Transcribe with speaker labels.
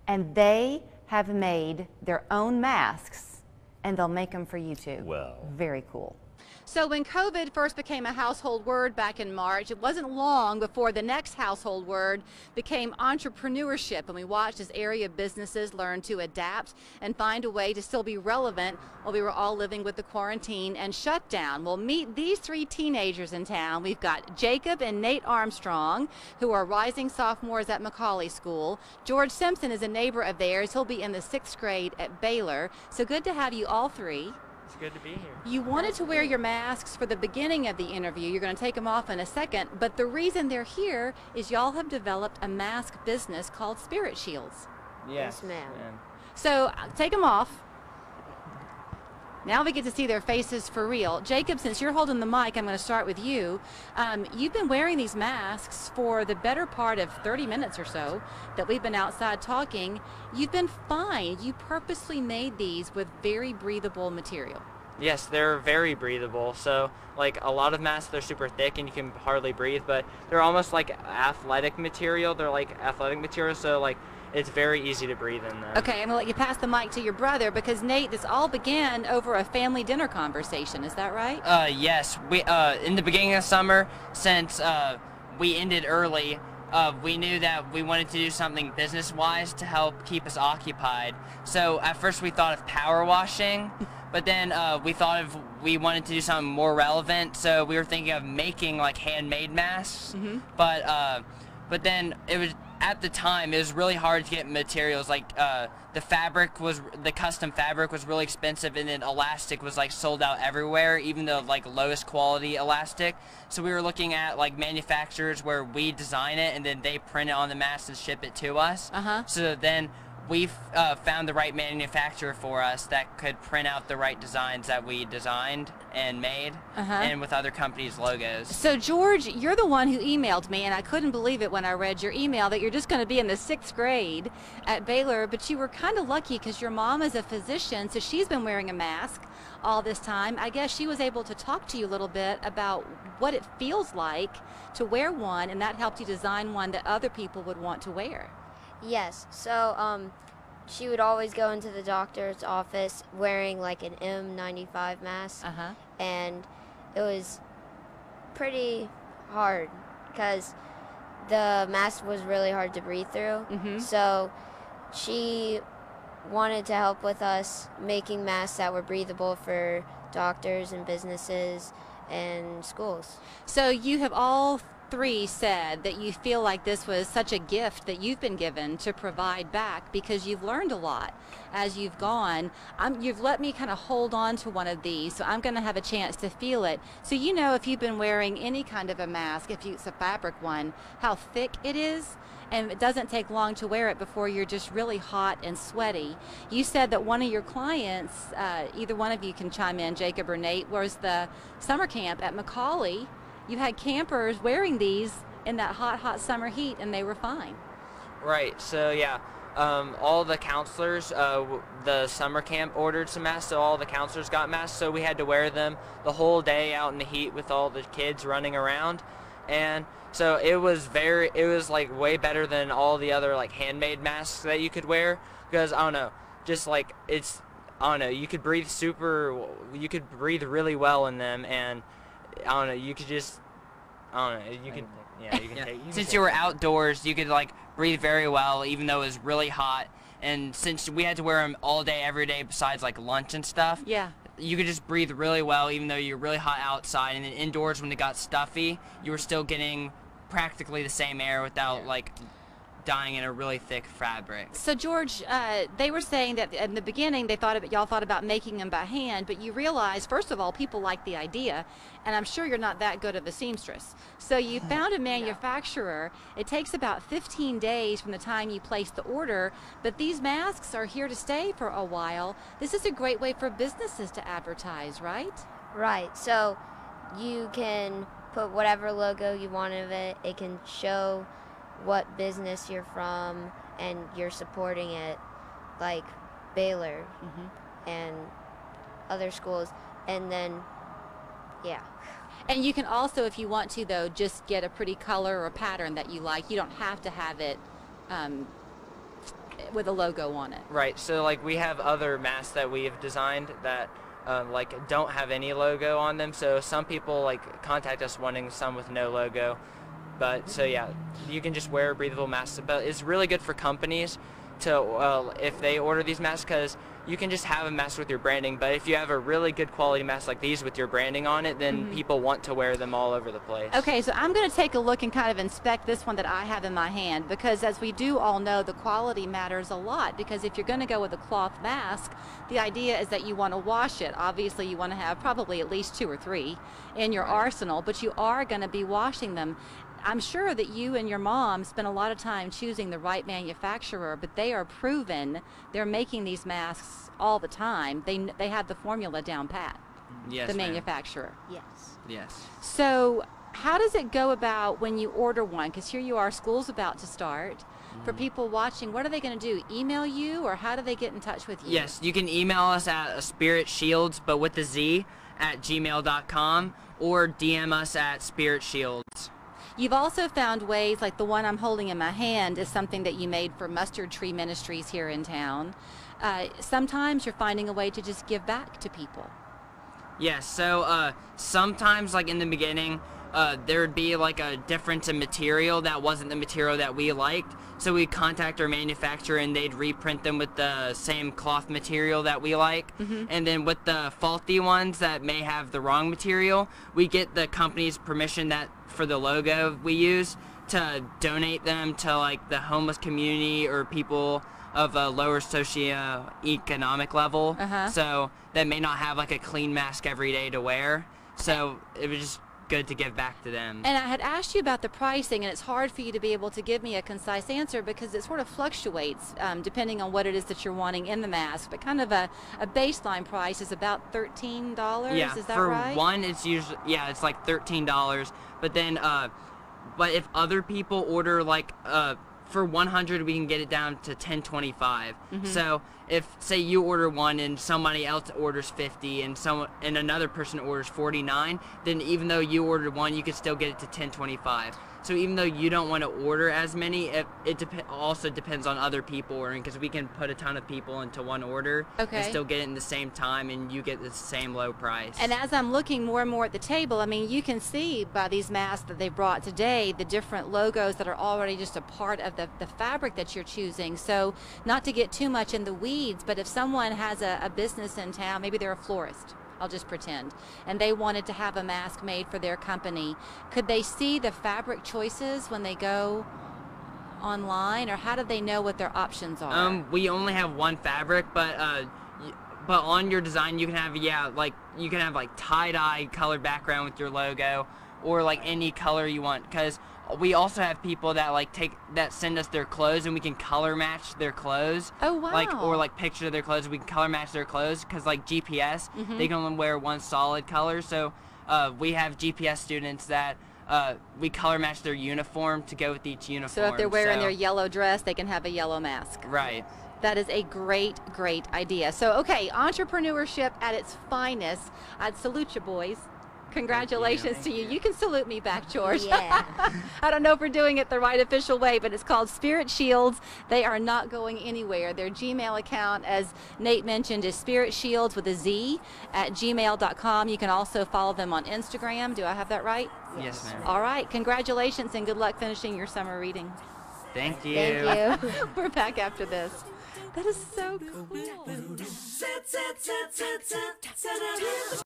Speaker 1: and they have made their own masks, and they'll make them for you too.
Speaker 2: Well.
Speaker 1: Very cool.
Speaker 3: So when COVID first became a household word back in March, it wasn't long before the next household word became entrepreneurship, and we watched as area businesses learn to adapt and find a way to still be relevant while we were all living with the quarantine and shutdown. Well, meet these three teenagers in town. We've got Jacob and Nate Armstrong, who are rising sophomores at McCallie School. George Simpson is a neighbor of theirs. He'll be in the 6th grade at Baylor. So good to have you all three.
Speaker 4: It's good to be here.
Speaker 3: You wanted to wear your masks for the beginning of the interview. You're going to take them off in a second, but the reason they're here is y'all have developed a mask business called Spirit Shieldz.
Speaker 4: Yes,
Speaker 5: ma'am.
Speaker 3: So take them off. Now we get to see their faces for real. Jacob, since you're holding the mic, I'm going to start with you. You've been wearing these masks for the better part of 30 minutes or so that we've been outside talking. You've been fine. You purposely made these with very breathable material.
Speaker 4: Yes, they're very breathable. So, like, a lot of masks, they're super thick and you can hardly breathe, but they're almost like athletic material. They're like athletic material, so, like, it's very easy to breathe in them.
Speaker 3: Okay, I'm going to let you pass the mic to your brother because, Nate, this all began over a family dinner conversation. Is that right?
Speaker 6: Yes. We in the beginning of summer, since we ended early, we knew that we wanted to do something business-wise to help keep us occupied. So at first we thought of power washing, but then we wanted to do something more relevant. So we were thinking of making like handmade masks.
Speaker 3: Mm-hmm.
Speaker 6: But then it was, at the time, it was really hard to get materials. Like the custom fabric was really expensive, and then elastic was like sold out everywhere, even the like lowest quality elastic. So we were looking at like manufacturers where we design it and then they print it on the mask and ship it to us. So then we found the right manufacturer for us that could print out the right designs that we designed and made, and with other companies' logos.
Speaker 3: So George, you're the one who emailed me, and I couldn't believe it when I read your email that you're just going to be in the 6th grade at Baylor, but you were kind of lucky because your mom is a physician, so she's been wearing a mask all this time. I guess she was able to talk to you a little bit about what it feels like to wear one, and that helped you design one that other people would want to wear.
Speaker 5: Yes, so she would always go into the doctor's office wearing like an N95 mask, and it was pretty hard because the mask was really hard to breathe through. So she wanted to help with us making masks that were breathable for doctors and businesses and schools.
Speaker 3: So you have all three said that you feel like this was such a gift that you've been given to provide back because you've learned a lot as you've gone. You've let me kind of hold on to one of these, so I'm going to have a chance to feel it. So you know, if you've been wearing any kind of a mask, if it's a fabric one, how thick it is, and it doesn't take long to wear it before you're just really hot and sweaty. You said that one of your clients, either one of you can chime in, Jacob or Nate, was the summer camp at McCallie. You had campers wearing these in that hot summer heat, and they were fine.
Speaker 4: Right, so yeah, all the counselors, the summer camp ordered some masks, so all the counselors got masks, so we had to wear them the whole day out in the heat with all the kids running around. And so it was like way better than all the other like handmade masks that you could wear, because I don't know, just like you could breathe really well in them, and I don't know, you can take.
Speaker 6: Since you were outdoors, you could like breathe very well, even though it was really hot. And since we had to wear them all day, every day, besides like lunch and stuff, you could just breathe really well, even though you're really hot outside. And then indoors, when it got stuffy, you were still getting practically the same air without like dying in a really thick fabric.
Speaker 3: So George, they were saying that in the beginning y'all thought about making them by hand, but you realized, first of all, people like the idea, and I'm sure you're not that good of a seamstress. So you found a manufacturer. It takes about 15 days from the time you place the order, but these masks are here to stay for a while. This is a great way for businesses to advertise, right?
Speaker 5: Right, so you can put whatever logo you want of it. It can show what business you're from, and you're supporting it, like Baylor and other schools, and then
Speaker 3: and you can also, if you want to though, just get a pretty color or pattern that you like. You don't have to have it with a logo on it.
Speaker 4: Right. So like we have other masks that we have designed that like don't have any logo on them. So some people like contact us wanting some with no logo. But so yeah, you can just wear breathable masks. But it's really good for companies to if they order these masks, because you can just have a mask with your branding, but if you have a really good quality mask like these with your branding on it, then people want to wear them all over the place.
Speaker 3: Okay, so I'm going to take a look and kind of inspect this one that I have in my hand, because as we do all know, the quality matters a lot, because if you're going to go with a cloth mask, the idea is that you want to wash it. Obviously, you want to have probably at least 2 or 3 in your arsenal, but you are going to be washing them. I'm sure that you and your mom spend a lot of time choosing the right manufacturer, but they are proven. They're making these masks all the time. They have the formula down pat.
Speaker 6: Yes,
Speaker 3: the
Speaker 6: ma'am.
Speaker 3: manufacturer.
Speaker 5: Yes.
Speaker 6: Yes.
Speaker 3: So how does it go about when you order one? Because here you are, school's about to start. For people watching, what are they going to do? Email you, or how do they get in touch with you?
Speaker 6: Yes, you can email us at Spirit Shieldz, but with the Z, at gmail.com, or DM us at Spirit Shieldz.
Speaker 3: You've also found ways, like the one I'm holding in my hand is something that you made for Mustard Tree Ministries here in town. Sometimes you're finding a way to just give back to people.
Speaker 6: Yes, so sometimes, like in the beginning, there would be like a difference in material that wasn't the material that we liked. So we'd contact our manufacturer and they'd reprint them with the same cloth material that we like. And then with the faulty ones that may have the wrong material, we get the company's permission that for the logo we use to donate them to like the homeless community or people of a lower socioeconomic level. So that may not have like a clean mask every day to wear. So it was just good to give back to them.
Speaker 3: And I had asked you about the pricing, and it's hard for you to be able to give me a concise answer because it sort of fluctuates depending on what it is that you're wanting in the mask. But kind of a baseline price is about $13.
Speaker 6: Yeah,
Speaker 3: is that
Speaker 6: for
Speaker 3: right?
Speaker 6: one, it's usually it's like $13. But then, but if other people order like for 100, we can get it down to $10.25. So if say you order one and somebody else orders 50 and another person orders 49, then even though you ordered one, you could still get it to $10.25. So even though you don't want to order as many, it also depends on other people ordering, because we can put a ton of people into one order and still get it in the same time, and you get the same low price.
Speaker 3: And as I'm looking more and more at the table, I mean, you can see by these masks that they brought today the different logos that are already just a part of the fabric that you're choosing. So not to get too much in the weeds, but if someone has a business in town, maybe they're a florist, I'll just pretend, and they wanted to have a mask made for their company, could they see the fabric choices when they go online, or how do they know what their options are?
Speaker 6: We only have one fabric, but on your design you can have like tie-dye colored background with your logo, or like any color you want, because we also have people that send us their clothes, and we can color match their clothes.
Speaker 3: Oh wow!
Speaker 6: Or picture their clothes. We can color match their clothes, because like GPS, they can only wear one solid color. So we have GPS students that we color match their uniform to go with each uniform.
Speaker 3: So if they're wearing their yellow dress, they can have a yellow mask.
Speaker 6: Right.
Speaker 3: That is a great, great idea. So okay, entrepreneurship at its finest. I'd salute you, boys. Congratulations to you. You can salute me back, George.
Speaker 5: Yeah.
Speaker 3: I don't know if we're doing it the right official way, but it's called Spirit Shieldz. They are not going anywhere. Their Gmail account, as Nate mentioned, is Spirit Shieldz with a Z at gmail.com. You can also follow them on Instagram. Do I have that right?
Speaker 6: Yes, ma'am.
Speaker 3: All right. Congratulations and good luck finishing your summer reading.
Speaker 6: Thank you.
Speaker 5: Thank you.
Speaker 3: We're back after this. That is so cool.